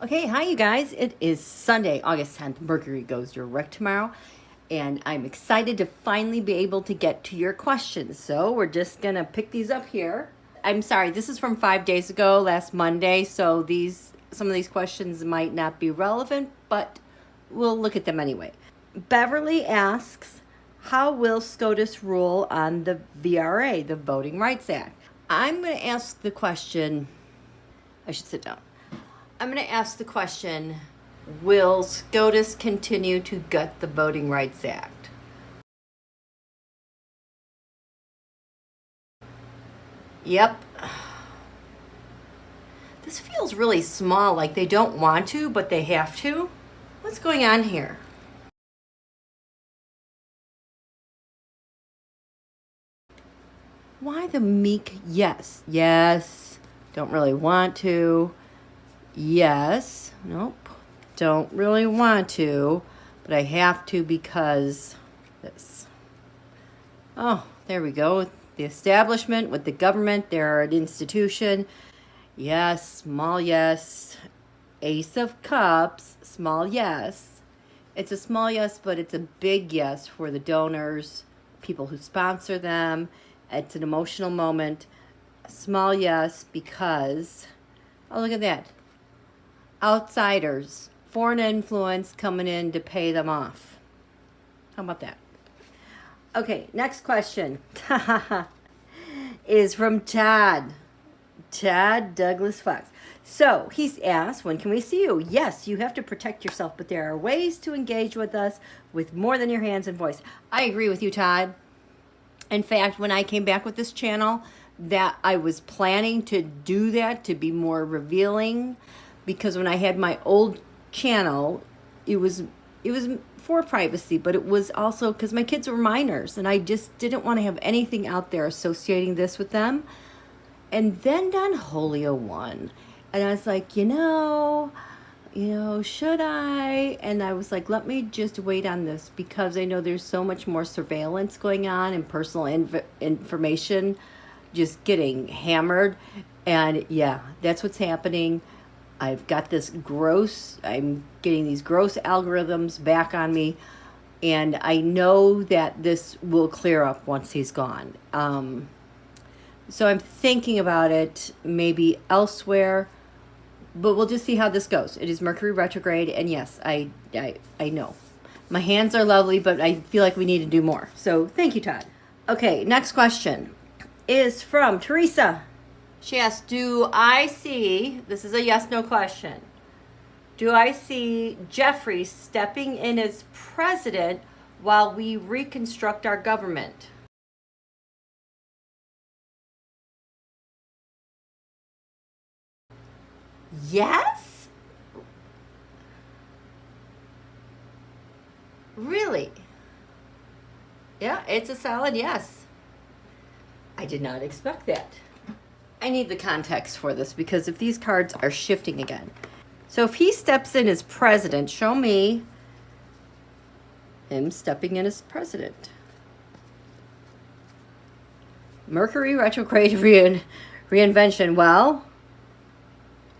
Okay, hi you guys. It is Sunday, August 10th. Mercury goes direct tomorrow, and I'm excited to finally be able to get to your questions. So we're just gonna pick these up here. I'm sorry, this is from 5 days ago, last Monday, so some of these questions might not be relevant, but we'll look at them anyway. Beverly asks, how will Scotus rule on the VRA, the Voting Rights Act? I'm gonna ask the question, I should sit down. I'm going to ask the question, will Scotus continue to gut the Voting Rights Act? Yep. This feels really small, like they don't want to, but they have to. What's going on here? Why the meek yes? Yes. Don't really want to. Yes. Nope. Don't really want to, but I have to because this. Oh, there we go. The establishment with the government, they're an institution. Yes, small yes. Ace of Cups, small yes. It's a small yes, but it's a big yes for the donors, people who sponsor them. It's an emotional moment. Small yes because, oh, look at that. Outsiders, foreign influence coming in to pay them off. How about that? Okay, next question is from Todd Douglas Fox. So he's asked, when can we see you? Yes, you have to protect yourself, but there are ways to engage with us with more than your hands and voice. I agree with you, Todd. In fact, when I came back with this channel, that I was planning to do that, to be more revealing, because when I had my old channel, it was for privacy, but it was also because my kids were minors, and I just didn't want to have anything out there associating this with them. And then Don Holio won, and I was like, should I? And I was like, let me just wait on this, because I know there's so much more surveillance going on and personal information just getting hammered. And yeah, that's what's happening. I've got I'm getting these gross algorithms back on me, and I know that this will clear up once he's gone. So I'm thinking about it maybe elsewhere, but we'll just see how this goes. It is Mercury retrograde, and yes, I know. My hands are lovely, but I feel like we need to do more. So thank you, Todd. Okay, next question is from Teresa. She asked, do I see, this is a yes-no question, do I see Jeffries stepping in as president while we reconstruct our government? Yes? Really? Yeah, it's a solid yes. I did not expect that. I need the context for this, because if these cards are shifting again. So if he steps in as president, show me him stepping in as president. Mercury retrograde reinvention. Well,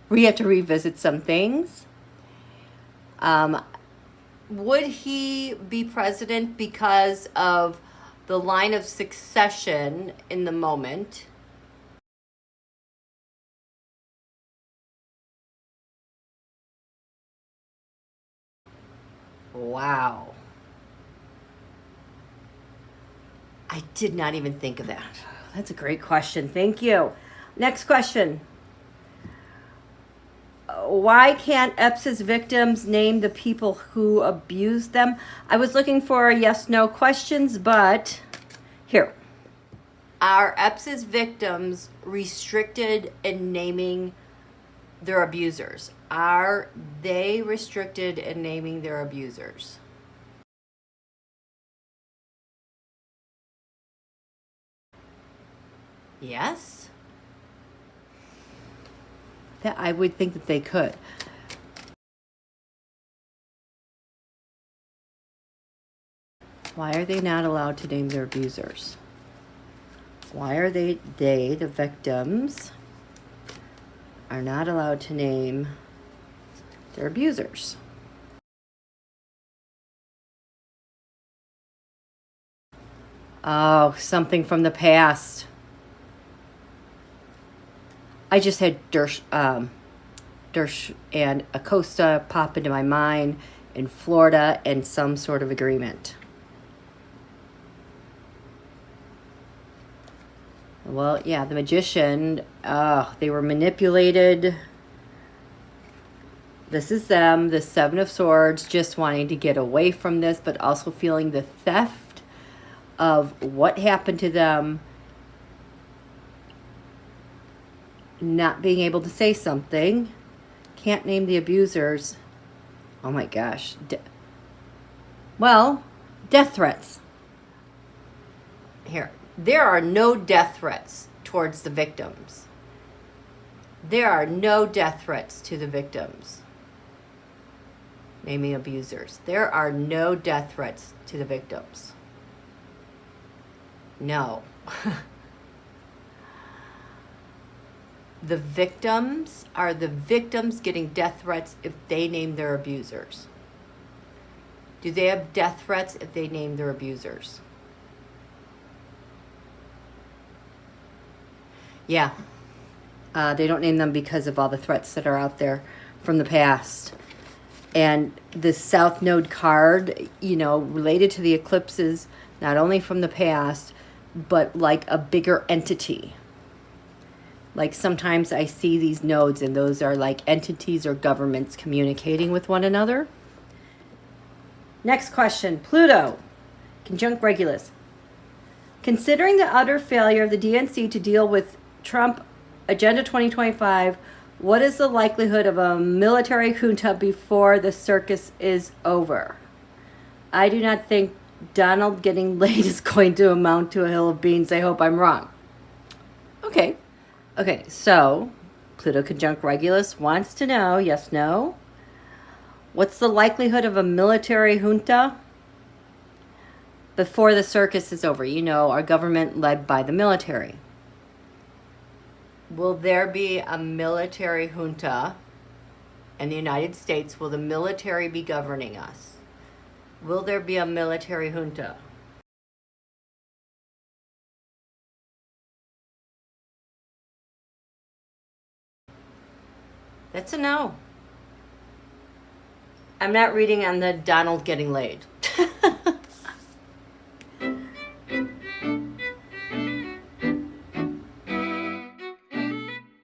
we have to revisit some things. Would he be president because of the line of succession in the moment? Wow. I did not even think of that. That's a great question. Thank you. Next question. Why can't EPsVictims name the people who abused them? I was looking for yes-no questions, but here. Are EPsVictims restricted in naming their abusers? Are they restricted in naming their abusers? Yes? That I would think that they could. Why are they not allowed to name their abusers? Why are they, the victims, are not allowed to name their abusers. Oh, something from the past. I just had Dersh and Acosta pop into my mind in Florida and some sort of agreement. Well, yeah, the magician, they were manipulated. This is them, the Seven of Swords, just wanting to get away from this, but also feeling the theft of what happened to them, not being able to say something, can't name the abusers. Oh my gosh. Death threats. Here, there are no death threats towards the victims. There are no death threats to the victims. Naming abusers. There are no death threats to the victims. No. The victims are the victims getting death threats if they name their abusers. Do they have death threats if they name their abusers? Yeah. They don't name them because of all the threats that are out there from the past. And the South Node card, related to the eclipses, not only from the past, but like a bigger entity. Like sometimes I see these nodes and those are like entities or governments communicating with one another. Next question, Pluto, conjunct Regulus. Considering the utter failure of the DNC to deal with Trump Agenda 2025, what is the likelihood of a military junta before the circus is over? I do not think Donald getting laid is going to amount to a hill of beans. I hope I'm wrong. Okay, so Pluto conjunct Regulus wants to know, yes, no. What's the likelihood of a military junta before the circus is over? Our government led by the military. Will there be a military junta in the United States? Will the military be governing us? Will there be a military junta? That's a no. I'm not reading on the Donald getting laid.